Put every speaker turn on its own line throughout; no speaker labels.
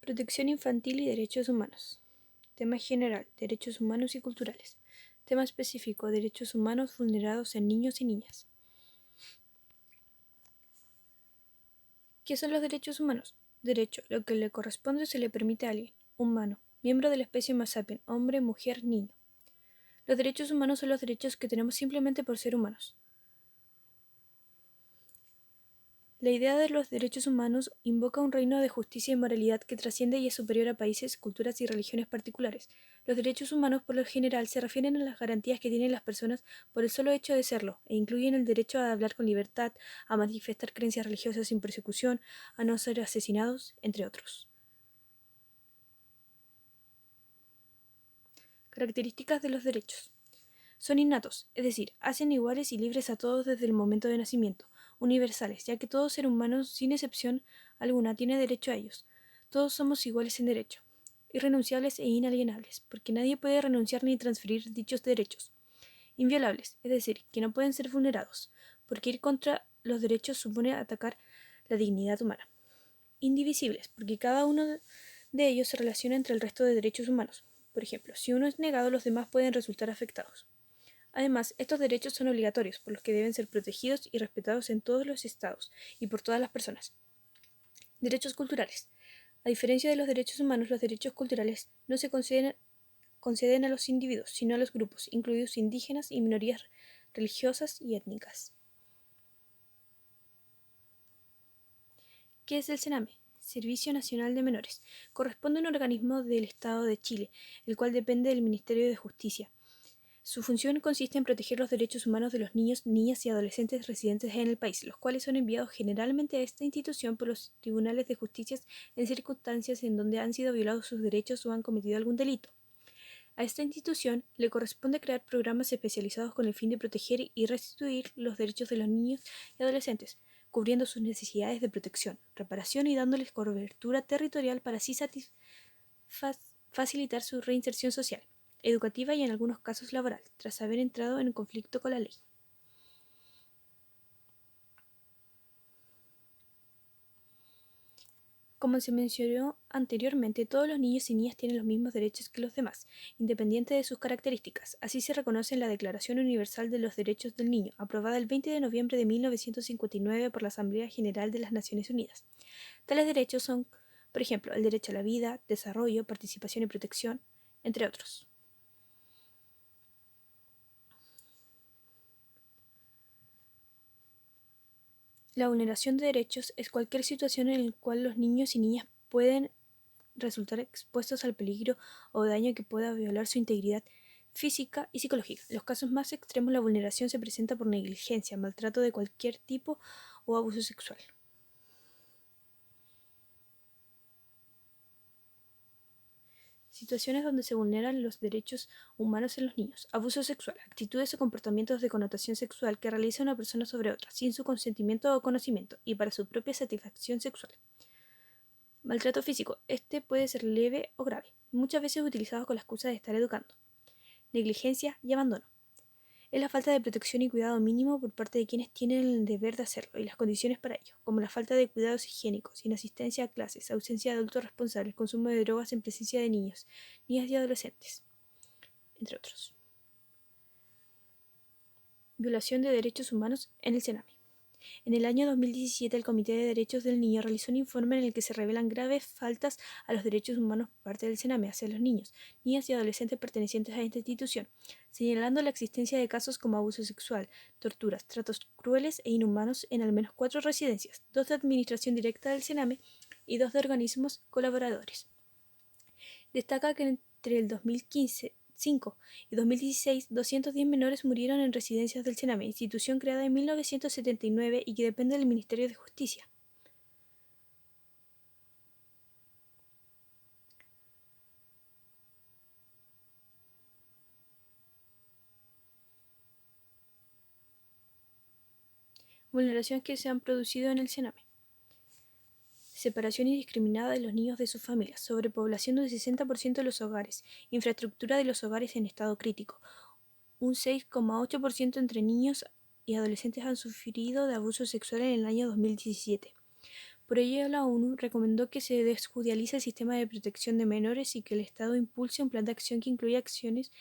Protección infantil y derechos humanos. Tema general, derechos humanos y culturales. Tema específico, derechos humanos vulnerados en niños y niñas. ¿Qué son los derechos humanos? Derecho, lo que le corresponde o se le permite a alguien, humano, miembro de la especie Homo sapiens, hombre, mujer, niño. Los derechos humanos son los derechos que tenemos simplemente por ser humanos. La idea de los derechos humanos invoca un reino de justicia y moralidad que trasciende y es superior a países, culturas y religiones particulares. Los derechos humanos, por lo general, se refieren a las garantías que tienen las personas por el solo hecho de serlo, e incluyen el derecho a hablar con libertad, a manifestar creencias religiosas sin persecución, a no ser asesinados, entre otros. Características de los derechos. Son innatos, es decir, hacen iguales y libres a todos desde el momento de nacimiento, universales, ya que todo ser humano, sin excepción alguna, tiene derecho a ellos. Todos somos iguales en derecho, irrenunciables e inalienables, porque nadie puede renunciar ni transferir dichos derechos. Inviolables, es decir, que no pueden ser vulnerados, porque ir contra los derechos supone atacar la dignidad humana. Indivisibles, porque cada uno de ellos se relaciona entre el resto de derechos humanos. Por ejemplo, si uno es negado, los demás pueden resultar afectados. Además, estos derechos son obligatorios, por los que deben ser protegidos y respetados en todos los estados y por todas las personas. Derechos culturales. A diferencia de los derechos humanos, los derechos culturales no se conceden a los individuos, sino a los grupos, incluidos indígenas y minorías religiosas y étnicas. ¿Qué es el CENAME? Servicio Nacional de Menores. Corresponde a un organismo del Estado de Chile, el cual depende del Ministerio de Justicia. Su función consiste en proteger los derechos humanos de los niños, niñas y adolescentes residentes en el país, los cuales son enviados generalmente a esta institución por los tribunales de justicia en circunstancias en donde han sido violados sus derechos o han cometido algún delito. A esta institución le corresponde crear programas especializados con el fin de proteger y restituir los derechos de los niños y adolescentes, cubriendo sus necesidades de protección, reparación y dándoles cobertura territorial para así facilitar su reinserción social, educativa y en algunos casos laboral, tras haber entrado en conflicto con la ley. Como se mencionó anteriormente, todos los niños y niñas tienen los mismos derechos que los demás, independiente de sus características. Así se reconoce en la Declaración Universal de los Derechos del Niño, aprobada el 20 de noviembre de 1959 por la Asamblea General de las Naciones Unidas. Tales derechos son, por ejemplo, el derecho a la vida, desarrollo, participación y protección, entre otros. La vulneración de derechos es cualquier situación en la cual los niños y niñas pueden resultar expuestos al peligro o daño que pueda violar su integridad física y psicológica. En los casos más extremos, la vulneración se presenta por negligencia, maltrato de cualquier tipo o abuso sexual. Situaciones donde se vulneran los derechos humanos en los niños. Abuso sexual. Actitudes o comportamientos de connotación sexual que realiza una persona sobre otra, sin su consentimiento o conocimiento, y para su propia satisfacción sexual. Maltrato físico. Este puede ser leve o grave, muchas veces utilizado con la excusa de estar educando. Negligencia y abandono. Es la falta de protección y cuidado mínimo por parte de quienes tienen el deber de hacerlo y las condiciones para ello, como la falta de cuidados higiénicos, inasistencia a clases, ausencia de adultos responsables, consumo de drogas en presencia de niños, niñas y adolescentes, entre otros. Violación de derechos humanos en el CENAME. En el año 2017, el Comité de Derechos del Niño realizó un informe en el que se revelan graves faltas a los derechos humanos por parte del CENAME hacia los niños, niñas y adolescentes pertenecientes a esta institución, señalando la existencia de casos como abuso sexual, torturas, tratos crueles e inhumanos en al menos 4 residencias, 2 de administración directa del CENAME y 2 de organismos colaboradores. Destaca que entre el 2005 y 2016, 210 menores murieron en residencias del CENAME, institución creada en 1979 y que depende del Ministerio de Justicia. Vulneraciones que se han producido en el CENAME. Separación indiscriminada de los niños de sus familias, sobrepoblación del 60% de los hogares, infraestructura de los hogares en estado crítico. Un 6,8% entre niños y adolescentes han sufrido de abuso sexual en el año 2017. Por ello, la ONU recomendó que se desjudicialice el sistema de protección de menores y que el Estado impulse un plan de acción que incluya acciones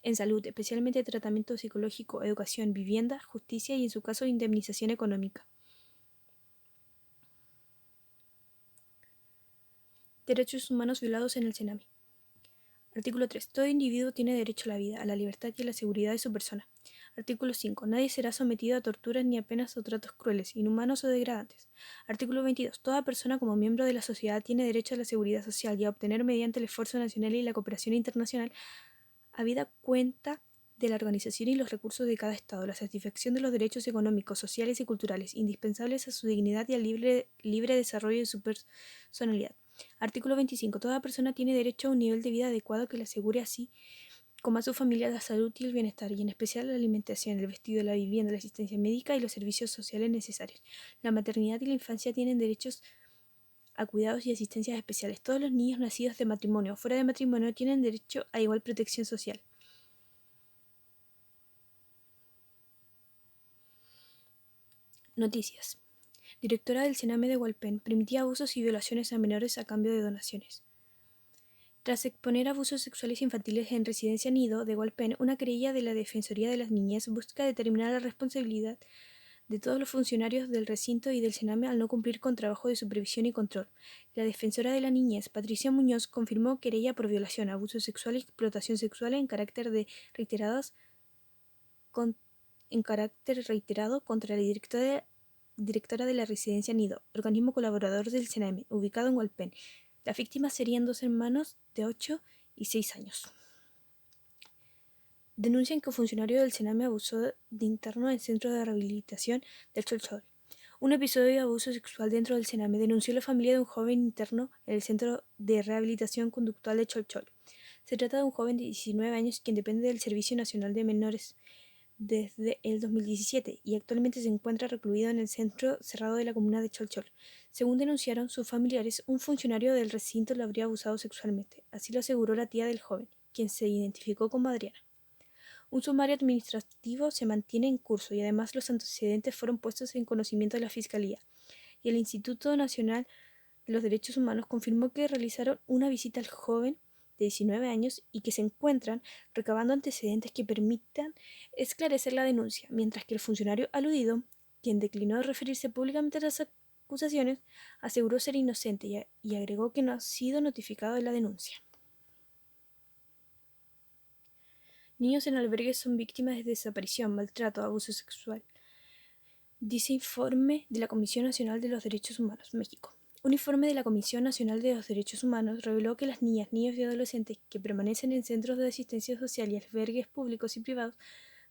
en salud, especialmente tratamiento psicológico, educación, vivienda, justicia y, en su caso, indemnización económica. Derechos humanos violados en el Sename. Artículo 3. Todo individuo tiene derecho a la vida, a la libertad y a la seguridad de su persona. Artículo 5. Nadie será sometido a torturas ni a penas o tratos crueles, inhumanos o degradantes. Artículo 22. Toda persona como miembro de la sociedad tiene derecho a la seguridad social y a obtener mediante el esfuerzo nacional y la cooperación internacional, habida cuenta de la organización y los recursos de cada Estado, la satisfacción de los derechos económicos, sociales y culturales, indispensables a su dignidad y al libre desarrollo de su personalidad. Artículo 25. Toda persona tiene derecho a un nivel de vida adecuado que le asegure así como a su familia la salud y el bienestar, y en especial la alimentación, el vestido, la vivienda, la asistencia médica y los servicios sociales necesarios. La maternidad y la infancia tienen derechos a cuidados y asistencias especiales. Todos los niños nacidos de matrimonio o fuera de matrimonio tienen derecho a igual protección social. Noticias. Directora del Sename de Hualpén, permitía abusos y violaciones a menores a cambio de donaciones. Tras exponer abusos sexuales infantiles en Residencia Nido de Hualpén, una querella de la Defensoría de las Niñez busca determinar la responsabilidad de todos los funcionarios del recinto y del Sename al no cumplir con trabajo de supervisión y control. La defensora de la niñez, Patricia Muñoz, confirmó querella por violación, abuso sexual y explotación sexual en carácter reiterado contra la directora de la Residencia Nido, organismo colaborador del Sename, ubicado en Hualpén. Las víctimas serían dos hermanos de 8 y 6 años. Denuncian que un funcionario del Sename abusó de interno en el centro de rehabilitación del Cholchol. Un episodio de abuso sexual dentro del Sename denunció la familia de un joven interno en el centro de rehabilitación conductual de Cholchol. Se trata de un joven de 19 años quien depende del Servicio Nacional de Menores desde el 2017 y actualmente se encuentra recluido en el centro cerrado de la comuna de Cholchol. Según denunciaron sus familiares, un funcionario del recinto lo habría abusado sexualmente. Así lo aseguró la tía del joven, quien se identificó como Adriana. Un sumario administrativo se mantiene en curso y además los antecedentes fueron puestos en conocimiento de la Fiscalía. Y el Instituto Nacional de los Derechos Humanos confirmó que realizaron una visita al joven de 19 años y que se encuentran recabando antecedentes que permitan esclarecer la denuncia, mientras que el funcionario aludido, quien declinó referirse públicamente a las acusaciones, aseguró ser inocente y agregó que no ha sido notificado de la denuncia. Niños en albergues son víctimas de desaparición, maltrato, abuso sexual. Dice informe de la Comisión Nacional de los Derechos Humanos, México. Un informe de la Comisión Nacional de los Derechos Humanos reveló que las niñas, niños y adolescentes que permanecen en centros de asistencia social y albergues públicos y privados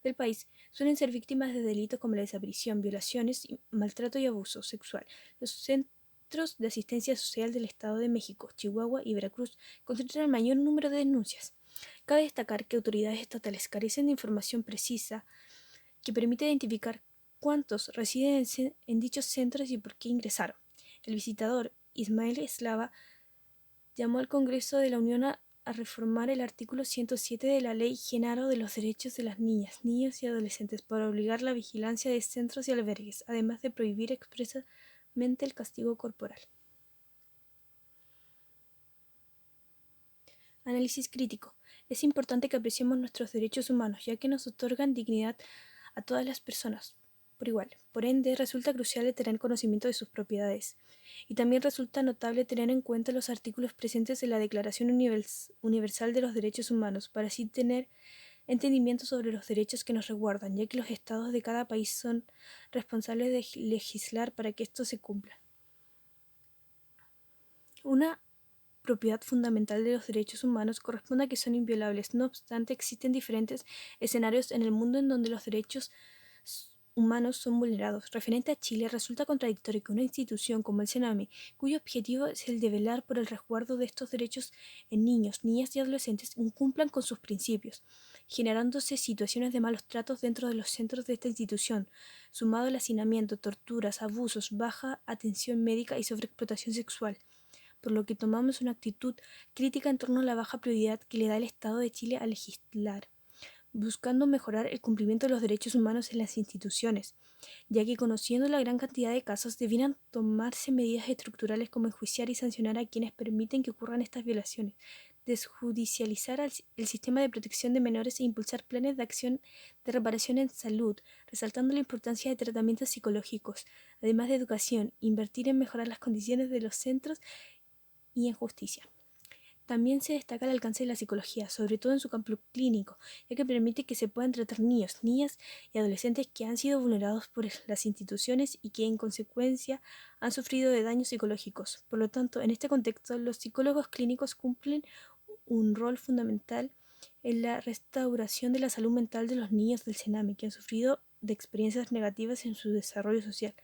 del país suelen ser víctimas de delitos como la desaparición, violaciones, maltrato y abuso sexual. Los centros de asistencia social del Estado de México, Chihuahua y Veracruz concentran el mayor número de denuncias. Cabe destacar que autoridades estatales carecen de información precisa que permite identificar cuántos residen en dichos centros y por qué ingresaron. El visitador Ismael Eslava llamó al Congreso de la Unión a reformar el artículo 107 de la Ley Genaro de los Derechos de las Niñas, Niños y Adolescentes para obligar la vigilancia de centros y albergues, además de prohibir expresamente el castigo corporal. Análisis crítico. Es importante que apreciemos nuestros derechos humanos, ya que nos otorgan dignidad a todas las personas por igual. Por ende, resulta crucial tener conocimiento de sus propiedades. Y también resulta notable tener en cuenta los artículos presentes en la Declaración Universal de los Derechos Humanos, para así tener entendimiento sobre los derechos que nos resguardan, ya que los estados de cada país son responsables de legislar para que esto se cumpla. Una propiedad fundamental de los derechos humanos corresponde a que son inviolables. No obstante, existen diferentes escenarios en el mundo en donde los derechos humanos son vulnerados. Referente a Chile, resulta contradictorio que una institución como el Sename, cuyo objetivo es el de velar por el resguardo de estos derechos en niños, niñas y adolescentes, incumplan con sus principios, generándose situaciones de malos tratos dentro de los centros de esta institución, sumado al hacinamiento, torturas, abusos, baja atención médica y sobreexplotación sexual, por lo que tomamos una actitud crítica en torno a la baja prioridad que le da el Estado de Chile a legislar. buscando mejorar el cumplimiento de los derechos humanos en las instituciones, ya que conociendo la gran cantidad de casos debieran tomarse medidas estructurales como enjuiciar y sancionar a quienes permiten que ocurran estas violaciones, desjudicializar el sistema de protección de menores e impulsar planes de acción de reparación en salud, resaltando la importancia de tratamientos psicológicos, además de educación, invertir en mejorar las condiciones de los centros y en justicia. También se destaca el alcance de la psicología, sobre todo en su campo clínico, ya que permite que se puedan tratar niños, niñas y adolescentes que han sido vulnerados por las instituciones y que en consecuencia han sufrido de daños psicológicos. Por lo tanto, en este contexto, los psicólogos clínicos cumplen un rol fundamental en la restauración de la salud mental de los niños del Sename que han sufrido de experiencias negativas en su desarrollo social.